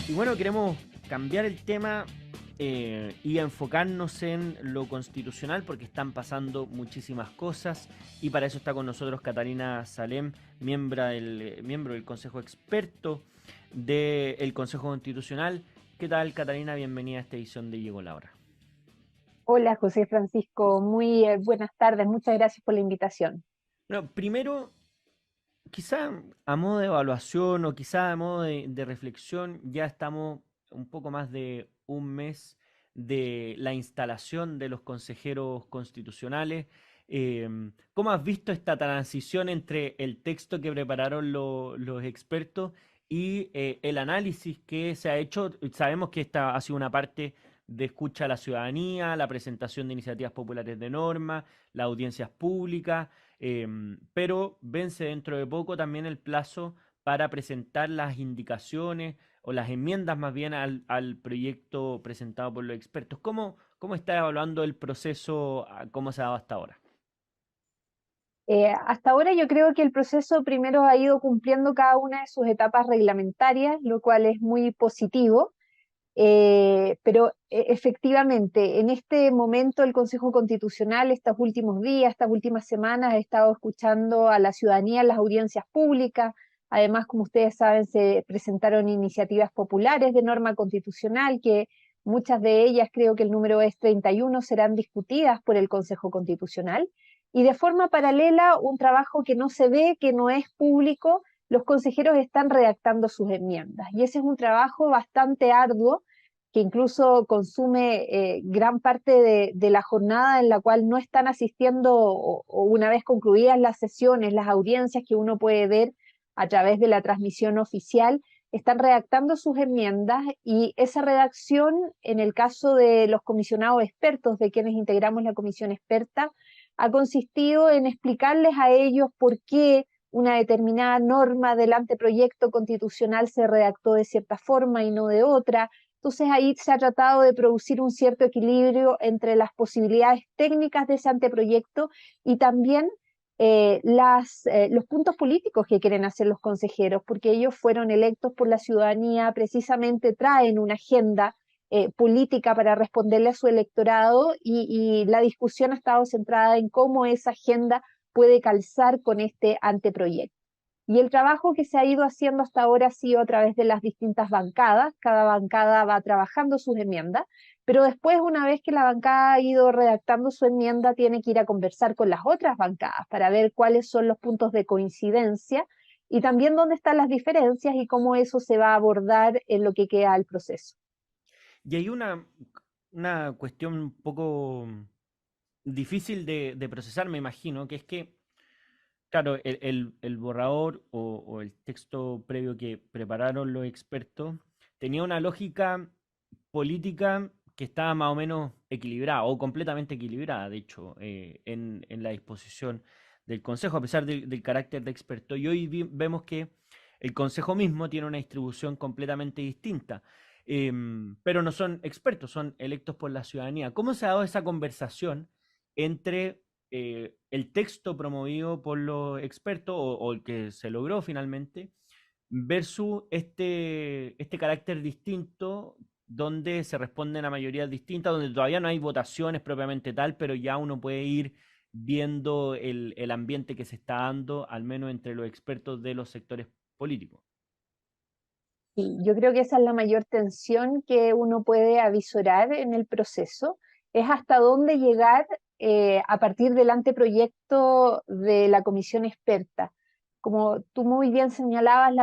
Y bueno, queremos cambiar el tema y enfocarnos en lo constitucional porque están pasando muchísimas cosas y para eso está con nosotros Catalina Salem, miembro del Consejo Experto del Consejo Constitucional. ¿Qué tal, Catalina? Bienvenida a esta edición de Llegó la Hora. Hola, José Francisco, muy buenas tardes, muchas gracias por la invitación. Bueno, primero, quizá a modo de evaluación o quizá a modo de reflexión, ya estamos un poco más de un mes de la instalación de los consejeros constitucionales. ¿Cómo has visto esta transición entre el texto que prepararon los expertos y el análisis que se ha hecho? Sabemos que esta ha sido una parte de escucha a la ciudadanía, la presentación de iniciativas populares de norma, las audiencias públicas. Pero vence dentro de poco también el plazo para presentar las indicaciones o las enmiendas más bien al proyecto presentado por los expertos. ¿Cómo está evaluando el proceso, cómo se ha dado hasta ahora? Hasta ahora yo creo que el proceso primero ha ido cumpliendo cada una de sus etapas reglamentarias, lo cual es muy positivo, pero efectivamente en este momento el Consejo Constitucional estos últimos días, estas últimas semanas ha estado escuchando a la ciudadanía en las audiencias públicas. Además, como ustedes saben, se presentaron iniciativas populares de norma constitucional que muchas de ellas, creo que el número es 31, serán discutidas por el Consejo Constitucional. Y de forma paralela, un trabajo que no se ve, que no es público, los consejeros están redactando sus enmiendas. Y ese es un trabajo bastante arduo que incluso consume gran parte de la jornada en la cual no están asistiendo o una vez concluidas las sesiones, las audiencias que uno puede ver a través de la transmisión oficial, están redactando sus enmiendas y esa redacción, en el caso de los comisionados expertos, de quienes integramos la comisión experta, ha consistido en explicarles a ellos por qué una determinada norma del anteproyecto constitucional se redactó de cierta forma y no de otra. Entonces ahí se ha tratado de producir un cierto equilibrio entre las posibilidades técnicas de ese anteproyecto y también los puntos políticos que quieren hacer los consejeros, porque ellos fueron electos por la ciudadanía, precisamente traen una agenda política para responderle a su electorado y la discusión ha estado centrada en cómo esa agenda puede calzar con este anteproyecto. Y el trabajo que se ha ido haciendo hasta ahora ha sido a través de las distintas bancadas. Cada bancada va trabajando sus enmiendas, pero después, una vez que la bancada ha ido redactando su enmienda, tiene que ir a conversar con las otras bancadas para ver cuáles son los puntos de coincidencia y también dónde están las diferencias y cómo eso se va a abordar en lo que queda del proceso. Y hay una cuestión un poco difícil de procesar, me imagino, que es que claro, el borrador o el texto previo que prepararon los expertos tenía una lógica política que estaba más o menos equilibrada o completamente equilibrada, de hecho, en la disposición del Consejo, a pesar del carácter de experto. Y hoy vemos que el Consejo mismo tiene una distribución completamente distinta. Pero no son expertos, son electos por la ciudadanía. ¿Cómo se ha dado esa conversación entre el texto promovido por los expertos o el que se logró finalmente versus este carácter distinto donde se responden a mayorías distintas, donde todavía no hay votaciones propiamente tal, pero ya uno puede ir viendo el ambiente que se está dando, al menos entre los expertos de los sectores políticos? Y yo creo que esa es la mayor tensión que uno puede avisorar en el proceso, es hasta dónde llegar a partir del anteproyecto de la comisión experta. Como tú muy bien señalabas,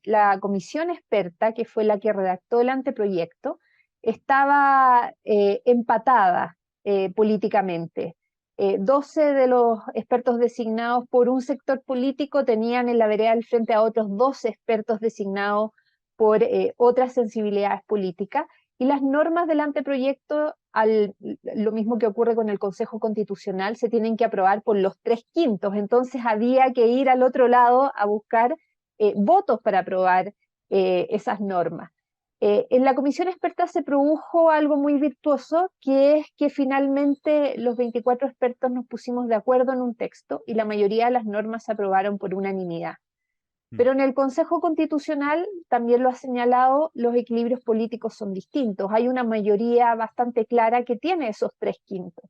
la comisión experta, que fue la que redactó el anteproyecto, estaba empatada políticamente. 12 de los expertos designados por un sector político tenían en la vereda al frente a otros 12 expertos designados por otras sensibilidades políticas y las normas del anteproyecto, lo mismo que ocurre con el Consejo Constitucional, se tienen que aprobar por los 3/5. Entonces había que ir al otro lado a buscar votos para aprobar esas normas. En la comisión experta se produjo algo muy virtuoso, que es que finalmente los 24 expertos nos pusimos de acuerdo en un texto y la mayoría de las normas se aprobaron por unanimidad. Mm. Pero en el Consejo Constitucional, también lo ha señalado, los equilibrios políticos son distintos. Hay una mayoría bastante clara que tiene esos 3/5.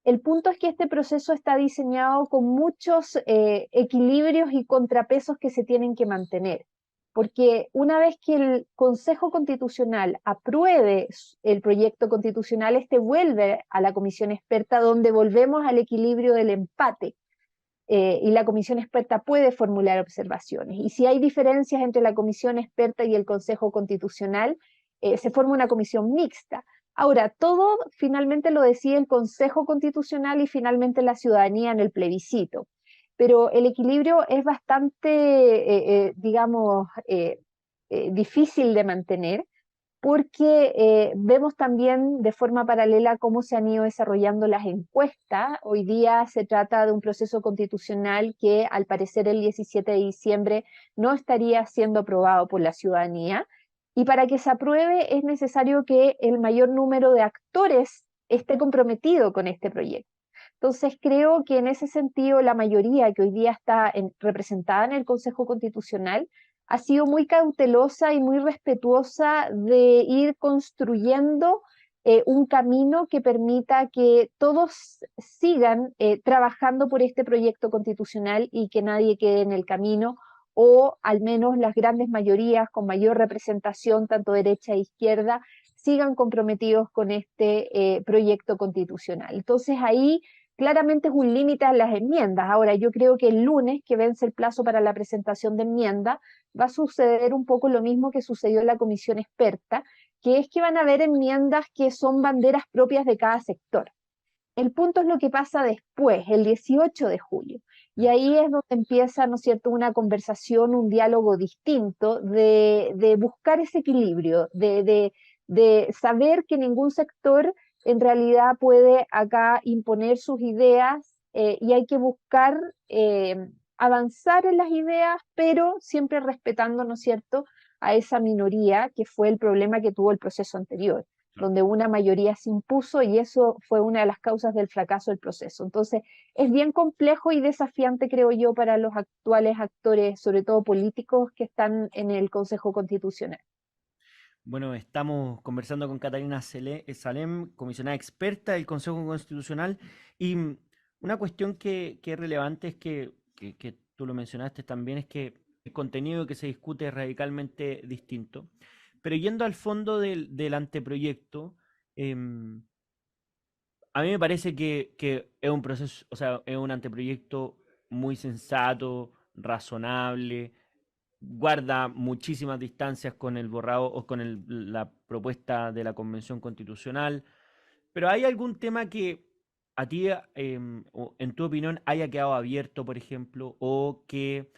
El punto es que este proceso está diseñado con muchos equilibrios y contrapesos que se tienen que mantener, porque una vez que el Consejo Constitucional apruebe el proyecto constitucional, este vuelve a la comisión experta, donde volvemos al equilibrio del empate. Y la comisión experta puede formular observaciones. Y si hay diferencias entre la comisión experta y el Consejo Constitucional, se forma una comisión mixta. Ahora, todo finalmente lo decide el Consejo Constitucional y finalmente la ciudadanía en el plebiscito. Pero el equilibrio es bastante, digamos, difícil de mantener, porque vemos también de forma paralela cómo se han ido desarrollando las encuestas. Hoy día se trata de un proceso constitucional que al parecer el 17 de diciembre no estaría siendo aprobado por la ciudadanía, y para que se apruebe es necesario que el mayor número de actores esté comprometido con este proyecto. Entonces creo que en ese sentido la mayoría que hoy día está representada en el Consejo Constitucional ha sido muy cautelosa y muy respetuosa de ir construyendo un camino que permita que todos sigan trabajando por este proyecto constitucional y que nadie quede en el camino, o al menos las grandes mayorías con mayor representación, tanto derecha e izquierda, sigan comprometidos con este proyecto constitucional. Entonces ahí claramente es un límite a las enmiendas. Ahora, yo creo que el lunes, que vence el plazo para la presentación de enmiendas, va a suceder un poco lo mismo que sucedió en la comisión experta, que es que van a haber enmiendas que son banderas propias de cada sector. El punto es lo que pasa después, el 18 de julio. Y ahí es donde empieza, ¿no es cierto?, una conversación, un diálogo distinto de buscar ese equilibrio, de saber que ningún sector en realidad puede acá imponer sus ideas, y hay que buscar avanzar en las ideas, pero siempre respetando, ¿no es cierto?, a esa minoría, que fue el problema que tuvo el proceso anterior, donde una mayoría se impuso y eso fue una de las causas del fracaso del proceso. Entonces, es bien complejo y desafiante, creo yo, para los actuales actores, sobre todo políticos, que están en el Consejo Constitucional. Bueno, estamos conversando con Catalina Salem, comisionada experta del Consejo Constitucional, y una cuestión que es relevante es que tú lo mencionaste también, es que el contenido que se discute es radicalmente distinto. Pero yendo al fondo del anteproyecto, em, a mí me parece que es un proceso, o sea, es un anteproyecto muy sensato, razonable, guarda muchísimas distancias con el borrado o con la propuesta de la Convención Constitucional. Pero ¿hay algún tema que a ti, o en tu opinión, haya quedado abierto, por ejemplo, o que,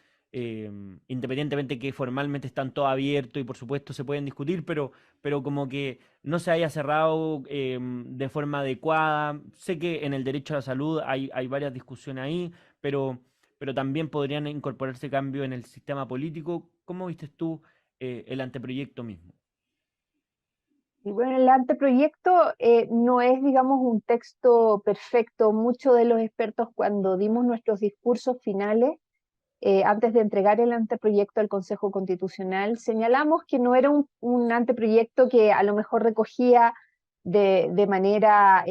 independientemente que formalmente están todos abiertos y por supuesto se pueden discutir, pero como que no se haya cerrado de forma adecuada? Sé que en el derecho a la salud hay varias discusiones ahí, pero también podrían incorporarse cambios en el sistema político. ¿Cómo viste tú el anteproyecto mismo? Y bueno, el anteproyecto no es, digamos, un texto perfecto. Muchos de los expertos, cuando dimos nuestros discursos finales, antes de entregar el anteproyecto al Consejo Constitucional, señalamos que no era un anteproyecto que a lo mejor recogía de manera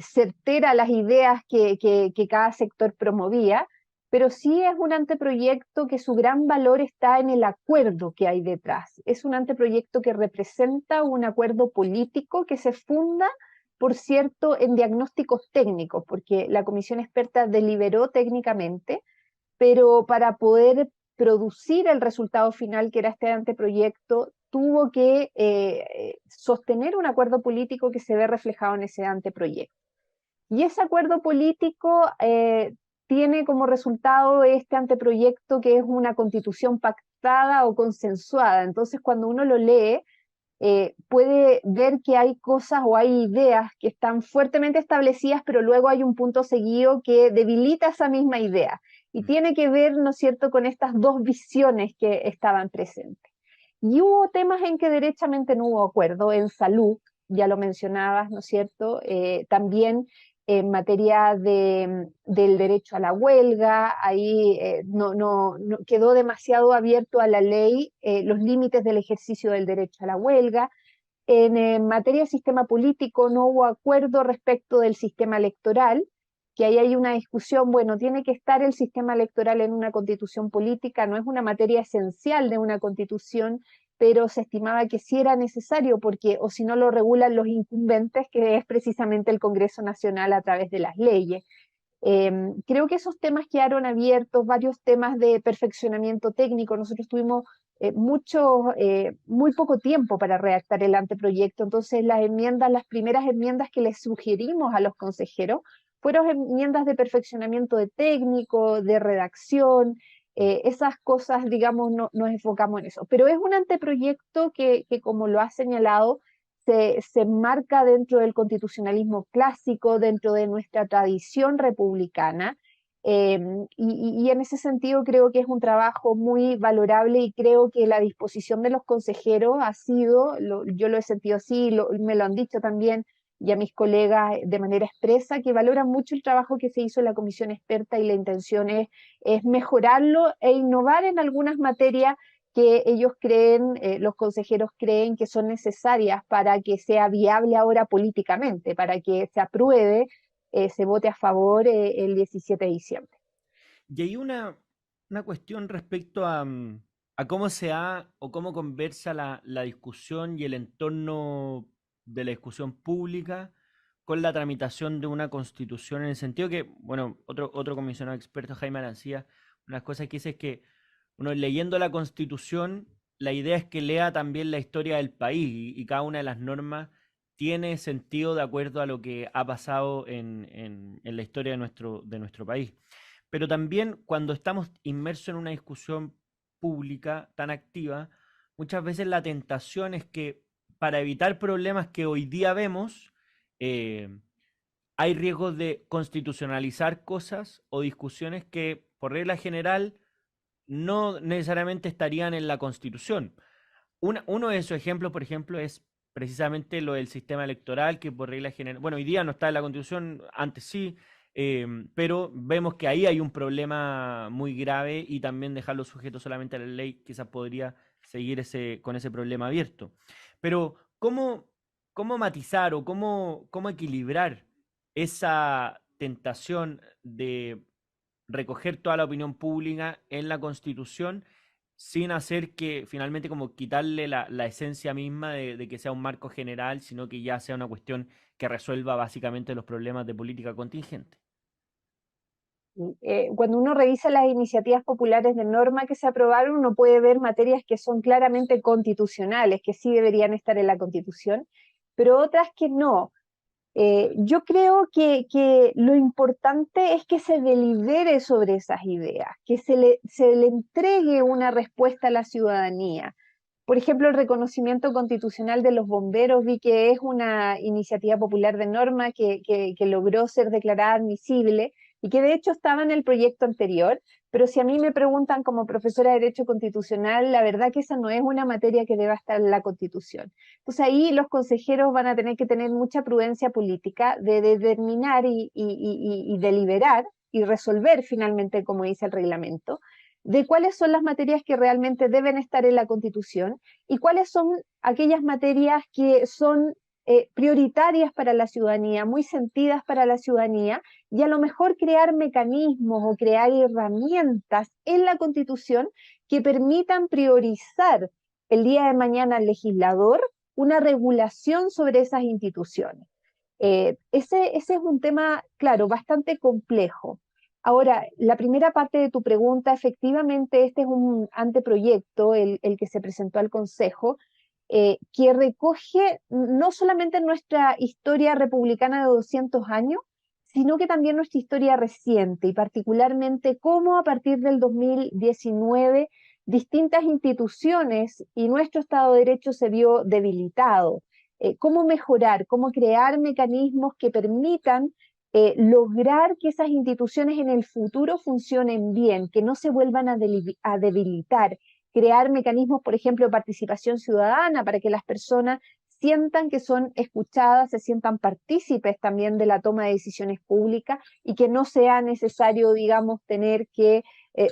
certera las ideas que cada sector promovía, pero sí es un anteproyecto que su gran valor está en el acuerdo que hay detrás. Es un anteproyecto que representa un acuerdo político que se funda, por cierto, en diagnósticos técnicos, porque la comisión experta deliberó técnicamente, pero para poder producir el resultado final, que era este anteproyecto, tuvo que sostener un acuerdo político que se ve reflejado en ese anteproyecto. Y ese acuerdo político tiene como resultado este anteproyecto, que es una constitución pactada o consensuada. Entonces, cuando uno lo lee, puede ver que hay cosas o hay ideas que están fuertemente establecidas, pero luego hay un punto seguido que debilita esa misma idea. Y tiene que ver, ¿no es cierto?, con estas dos visiones que estaban presentes. Y hubo temas en que derechamente no hubo acuerdo. En salud, ya lo mencionabas, ¿no es cierto? También en materia del derecho a la huelga. Ahí no quedó demasiado abierto a la ley los límites del ejercicio del derecho a la huelga. En materia de sistema político no hubo acuerdo respecto del sistema electoral, que ahí hay una discusión. Bueno, tiene que estar el sistema electoral en una constitución política, no es una materia esencial de una constitución, pero se estimaba que sí era necesario, porque o si no lo regulan los incumbentes, que es precisamente el Congreso Nacional a través de las leyes. Creo que esos temas quedaron abiertos, varios temas de perfeccionamiento técnico. Nosotros tuvimos muy poco tiempo para redactar el anteproyecto, entonces las primeras enmiendas que les sugerimos a los consejeros fueron enmiendas de perfeccionamiento de técnico, de redacción. Esas cosas, digamos, nos enfocamos en eso. Pero es un anteproyecto que como lo ha señalado, se enmarca dentro del constitucionalismo clásico, dentro de nuestra tradición republicana, y en ese sentido creo que es un trabajo muy valorable, y creo que la disposición de los consejeros ha sido, yo lo he sentido así, me lo han dicho también y a mis colegas de manera expresa, que valoran mucho el trabajo que se hizo en la comisión experta, y la intención es mejorarlo e innovar en algunas materias que ellos creen, los consejeros creen que son necesarias para que sea viable ahora políticamente, para que se apruebe, se vote a favor el 17 de diciembre. Y hay una cuestión respecto a cómo se da o cómo conversa la discusión y el entorno de la discusión pública con la tramitación de una constitución, en el sentido que, bueno, otro comisionado experto, Jaime Arancía, una de las cosas que dice es que uno leyendo la constitución, la idea es que lea también la historia del país, y cada una de las normas tiene sentido de acuerdo a lo que ha pasado en la historia de nuestro país. Pero también cuando estamos inmersos en una discusión pública tan activa, muchas veces la tentación es que para evitar problemas que hoy día vemos, eh, hay riesgos de constitucionalizar cosas o discusiones que por regla general no necesariamente estarían en la Constitución. Uno de esos ejemplos, por ejemplo, es precisamente lo del sistema electoral, que por regla general, bueno, hoy día no está en la Constitución, antes sí, pero vemos que ahí hay un problema muy grave, y también dejarlo sujeto solamente a la ley quizás podría seguir con ese problema abierto. Pero, ¿cómo matizar o cómo equilibrar esa tentación de recoger toda la opinión pública en la Constitución sin hacer que finalmente como quitarle la esencia misma de que sea un marco general, sino que ya sea una cuestión que resuelva básicamente los problemas de política contingente? Cuando uno revisa las iniciativas populares de norma que se aprobaron, uno puede ver materias que son claramente constitucionales, que sí deberían estar en la Constitución, pero otras que no. Yo creo que lo importante es que se delibere sobre esas ideas, que se le entregue una respuesta a la ciudadanía. Por ejemplo, el reconocimiento constitucional de los bomberos, vi que es una iniciativa popular de norma que logró ser declarada admisible, y que de hecho estaba en el proyecto anterior, pero si a mí me preguntan como profesora de Derecho Constitucional, la verdad que esa no es una materia que deba estar en la Constitución. Entonces ahí los consejeros van a tener que tener mucha prudencia política de determinar y deliberar y resolver finalmente, como dice el reglamento, de cuáles son las materias que realmente deben estar en la Constitución y cuáles son aquellas materias que son prioritarias para la ciudadanía, muy sentidas para la ciudadanía, y a lo mejor crear mecanismos o crear herramientas en la Constitución que permitan priorizar el día de mañana al legislador una regulación sobre esas instituciones. Ese es un tema, claro, bastante complejo. Ahora, la primera parte de tu pregunta, efectivamente, este es un anteproyecto, el que se presentó al Consejo, que recoge no solamente nuestra historia republicana de 200 años, sino que también nuestra historia reciente, y particularmente cómo a partir del 2019 distintas instituciones y nuestro Estado de Derecho se vio debilitado. Cómo mejorar, cómo crear mecanismos que permitan lograr que esas instituciones en el futuro funcionen bien, que no se vuelvan a debilitar, crear mecanismos, por ejemplo, de participación ciudadana para que las personas sientan que son escuchadas, se sientan partícipes también de la toma de decisiones públicas y que no sea necesario, digamos, tener que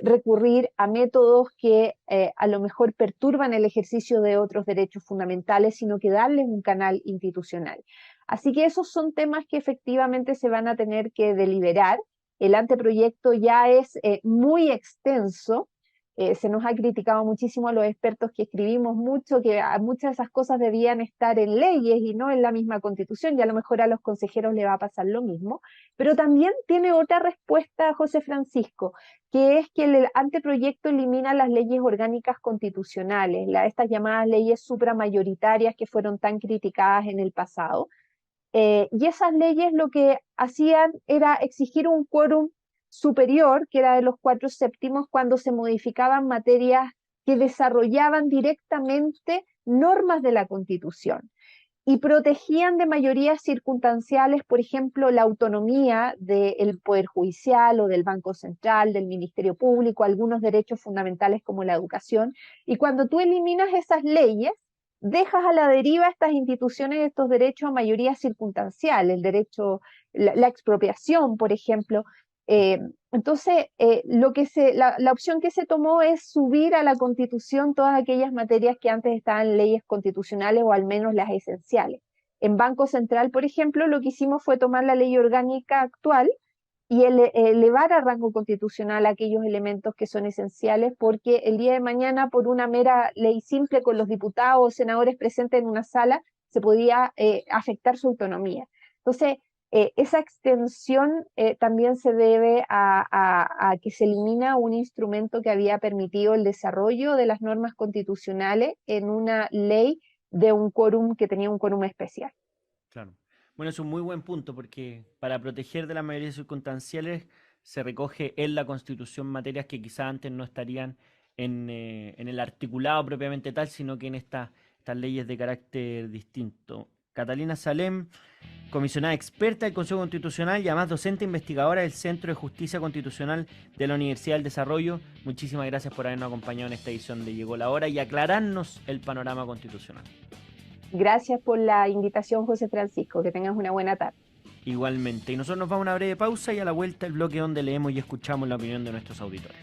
recurrir a métodos que a lo mejor perturban el ejercicio de otros derechos fundamentales, sino que darles un canal institucional. Así que esos son temas que efectivamente se van a tener que deliberar. El anteproyecto ya es muy extenso. Se nos ha criticado muchísimo a los expertos que escribimos mucho, que muchas de esas cosas debían estar en leyes y no en la misma Constitución, y a lo mejor a los consejeros le va a pasar lo mismo. Pero también tiene otra respuesta, José Francisco, que es que el anteproyecto elimina las leyes orgánicas constitucionales, estas llamadas leyes supramayoritarias que fueron tan criticadas en el pasado. Y esas leyes lo que hacían era exigir un quórum superior, que era de los 4/7, cuando se modificaban materias que desarrollaban directamente normas de la Constitución y protegían de mayorías circunstanciales, por ejemplo, la autonomía del Poder Judicial o del Banco Central, del Ministerio Público, algunos derechos fundamentales como la educación. Y cuando tú eliminas esas leyes, dejas a la deriva estas instituciones, estos derechos a mayoría circunstancial, el derecho, la expropiación, por ejemplo. Entonces, la opción que se tomó es subir a la Constitución todas aquellas materias que antes estaban en leyes constitucionales o al menos las esenciales. En Banco Central, por ejemplo, lo que hicimos fue tomar la ley orgánica actual y elevar a rango constitucional aquellos elementos que son esenciales, porque el día de mañana, por una mera ley simple con los diputados o senadores presentes en una sala, se podía afectar su autonomía. Entonces, esa extensión también se debe a que se elimina un instrumento que había permitido el desarrollo de las normas constitucionales en una ley de un quórum que tenía un quórum especial. Claro. Bueno, es un muy buen punto porque para proteger de las mayorías circunstanciales se recoge en la Constitución materias que quizás antes no estarían en el articulado propiamente tal, sino que en estas leyes de carácter distinto. Catalina Salem, comisionada experta del Consejo Constitucional y además docente investigadora del Centro de Justicia Constitucional de la Universidad del Desarrollo. Muchísimas gracias por habernos acompañado en esta edición de Llegó la Hora y aclararnos el panorama constitucional. Gracias por la invitación, José Francisco. Que tengas una buena tarde. Igualmente. Y nosotros nos vamos a una breve pausa y a la vuelta el bloque donde leemos y escuchamos la opinión de nuestros auditores.